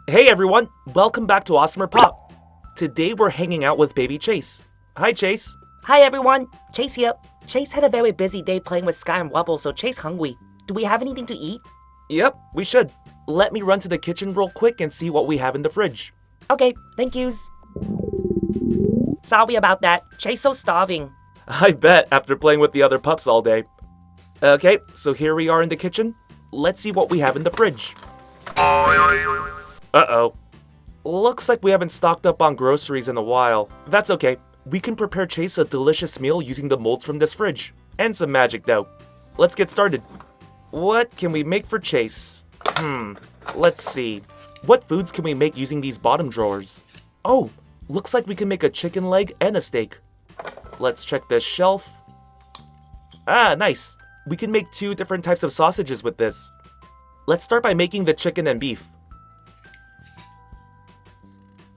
Hey everyone, welcome back to AWESMR Pop. Today we're hanging out with baby Chase. Hi Chase. Hi everyone, Chase here. Chase had a very busy day playing with Sky and Wubble, so Chase hungry. Do we have anything to eat? Yep, we should. Let me run to the kitchen real quick and see what we have in the fridge. Okay, thank yous. Sorry about that. Chase so starving. I bet, after playing with the other pups all day. Okay, so here we are in the kitchen. Let's see what we have in the fridge. Uh-oh. Looks like we haven't stocked up on groceries in a while. That's okay. We can prepare Chase a delicious meal using the molds from this fridge. And some magic dough. Let's get started. What can we make for Chase? Let's see. What foods can we make using these bottom drawers? Oh, looks like we can make a chicken leg and a steak. Let's check this shelf. Ah, nice. We can make 2 different types of sausages with this. Let's start by making the chicken and beef.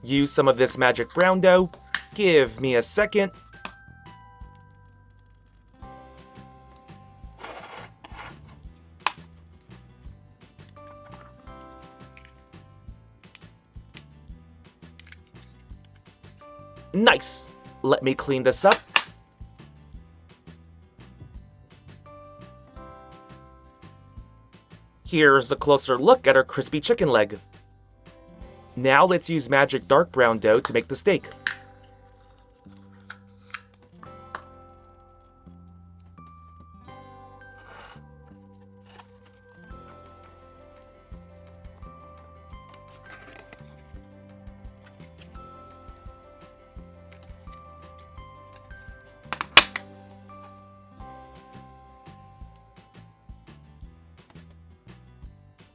Use some of this magic brown dough. Give me a second. Nice! Let me clean this up. Here's a closer look at our crispy chicken leg. Now let's use magic dark brown dough to make the steak.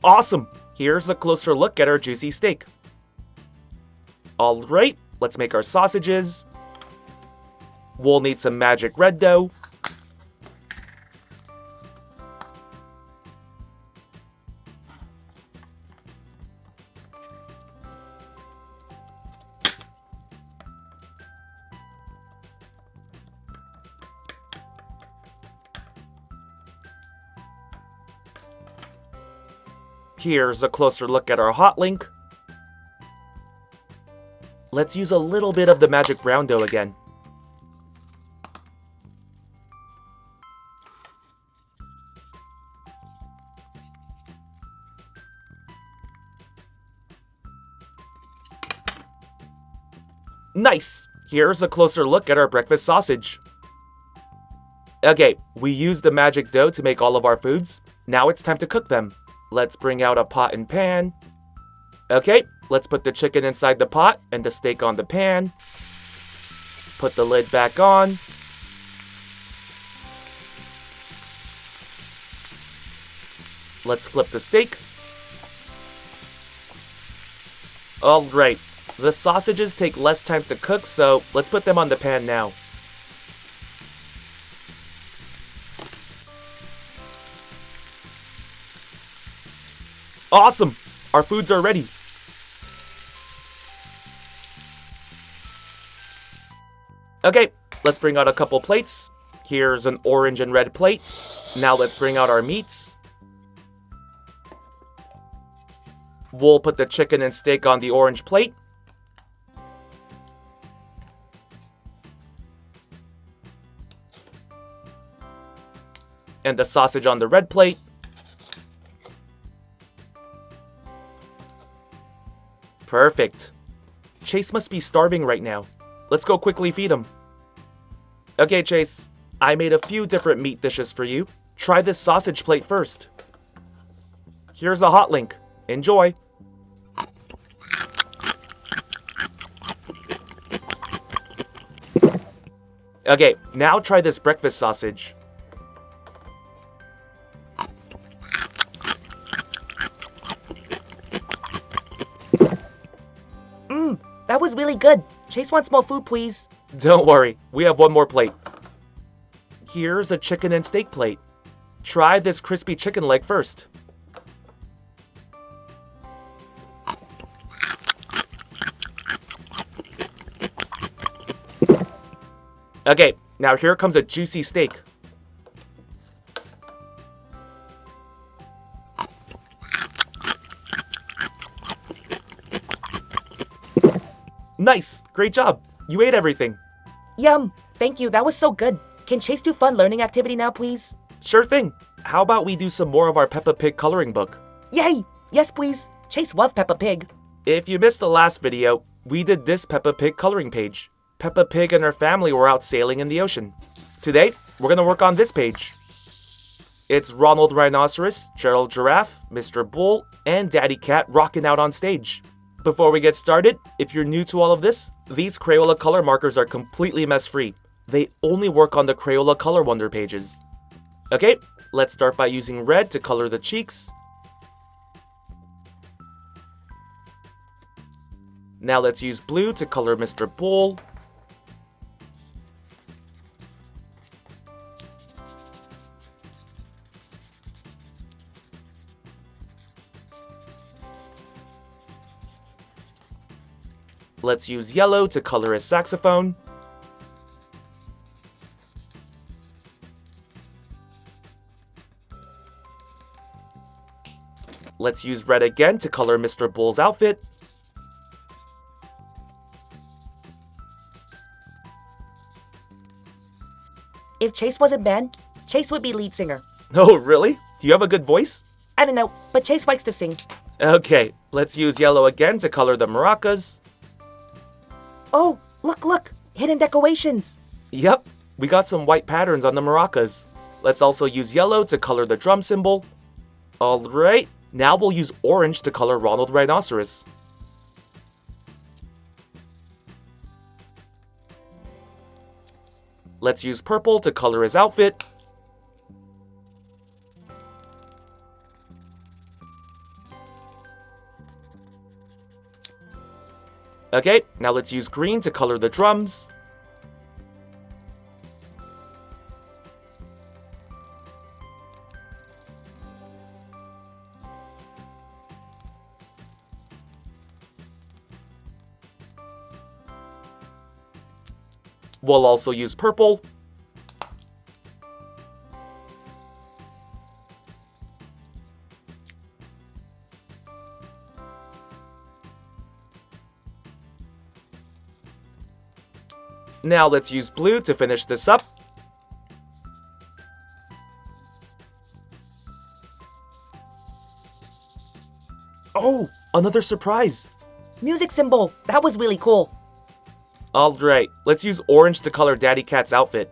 Awesome! Here's a closer look at our juicy steak. Alright, let's make our sausages. We'll need some magic red dough. Here's a closer look at our hot link. Let's use a little bit of the magic brown dough again. Nice! Here's a closer look at our breakfast sausage. Okay, we used the magic dough to make all of our foods. Now it's time to cook them. Let's bring out a pot and pan. Okay, let's put the chicken inside the pot and the steak on the pan. Put the lid back on. Let's flip the steak. Alright, the sausages take less time to cook, so let's put them on the pan now. Awesome! Our foods are ready. Okay, let's bring out a couple plates. Here's an orange and red plate. Now let's bring out our meats. We'll put the chicken and steak on the orange plate. And the sausage on the red plate. Perfect. Chase must be starving right now. Let's go quickly feed him. Okay, Chase. I made a few different meat dishes for you. Try this sausage plate first. Here's a hot link. Enjoy. Okay, now try this breakfast sausage. That was really good. Chase wants more food, please. Don't worry, we have one more plate. Here's a chicken and steak plate. Try this crispy chicken leg first. Okay, now here comes a juicy steak. Nice! Great job! You ate everything. Yum! Thank you, that was so good. Can Chase do fun learning activity now, please? Sure thing. How about we do some more of our Peppa Pig coloring book? Yay! Yes, please. Chase loved Peppa Pig. If you missed the last video, we did this Peppa Pig coloring page. Peppa Pig and her family were out sailing in the ocean. Today, we're going to work on this page. It's Ronald Rhinoceros, Gerald Giraffe, Mr. Bull, and Daddy Cat rocking out on stage. Before we get started, if you're new to all of this, these Crayola color markers are completely mess-free. They only work on the Crayola Color Wonder pages. Okay, let's start by using red to color the cheeks. Now let's use blue to color Mr. Bull. Let's use yellow to color his saxophone. Let's use red again to color Mr. Bull's outfit. If Chase wasn't band, Chase would be lead singer. Oh, really? Do you have a good voice? I don't know, but Chase likes to sing. Okay, let's use yellow again to color the maracas. Oh, look! Hidden decorations! Yep, we got some white patterns on the maracas. Let's also use yellow to color the drum cymbal. Alright, now we'll use orange to color Ronald Rhinoceros. Let's use purple to color his outfit. Okay, now let's use green to color the drums. We'll also use purple. Now let's use blue to finish this up. Oh, another surprise! Music symbol! That was really cool. Alright, let's use orange to color Daddy Cat's outfit.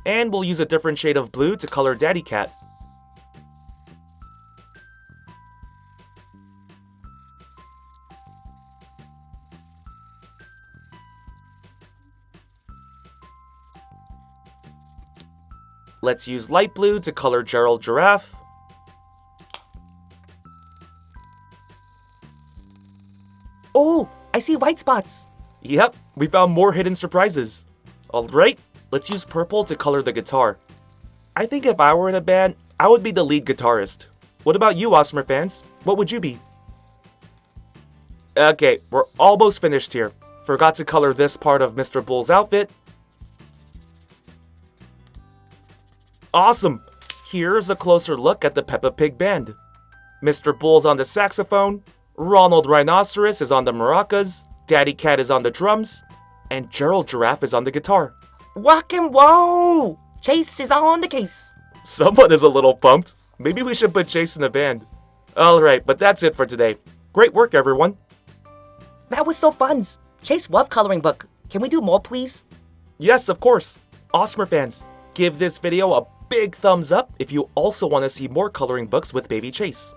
And we'll use a different shade of blue to color Daddy Cat. Let's use light blue to color Gerald Giraffe. Oh, I see white spots. Yep, we found more hidden surprises. Alright, let's use purple to color the guitar. I think if I were in a band, I would be the lead guitarist. What about you, AWESMR fans? What would you be? Okay, we're almost finished here. Forgot to color this part of Mr. Bull's outfit. Awesome! Here's a closer look at the Peppa Pig band. Mr. Bull's on the saxophone, Ronald Rhinoceros is on the maracas, Daddy Cat is on the drums, and Gerald Giraffe is on the guitar. Rock and roll! Chase is on the case. Someone is a little pumped. Maybe we should put Chase in the band. Alright, but that's it for today. Great work, everyone. That was so fun. Chase loved coloring book. Can we do more, please? Yes, of course. AWESMR fans, give this video a big thumbs up if you also want to see more coloring books with Baby Chase.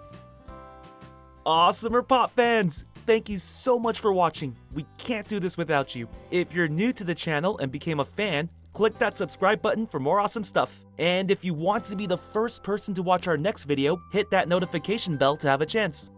AWESMR Pop fans, thank you so much for watching. We can't do this without you. If you're new to the channel and became a fan, click that subscribe button for more awesome stuff. And if you want to be the first person to watch our next video, hit that notification bell to have a chance.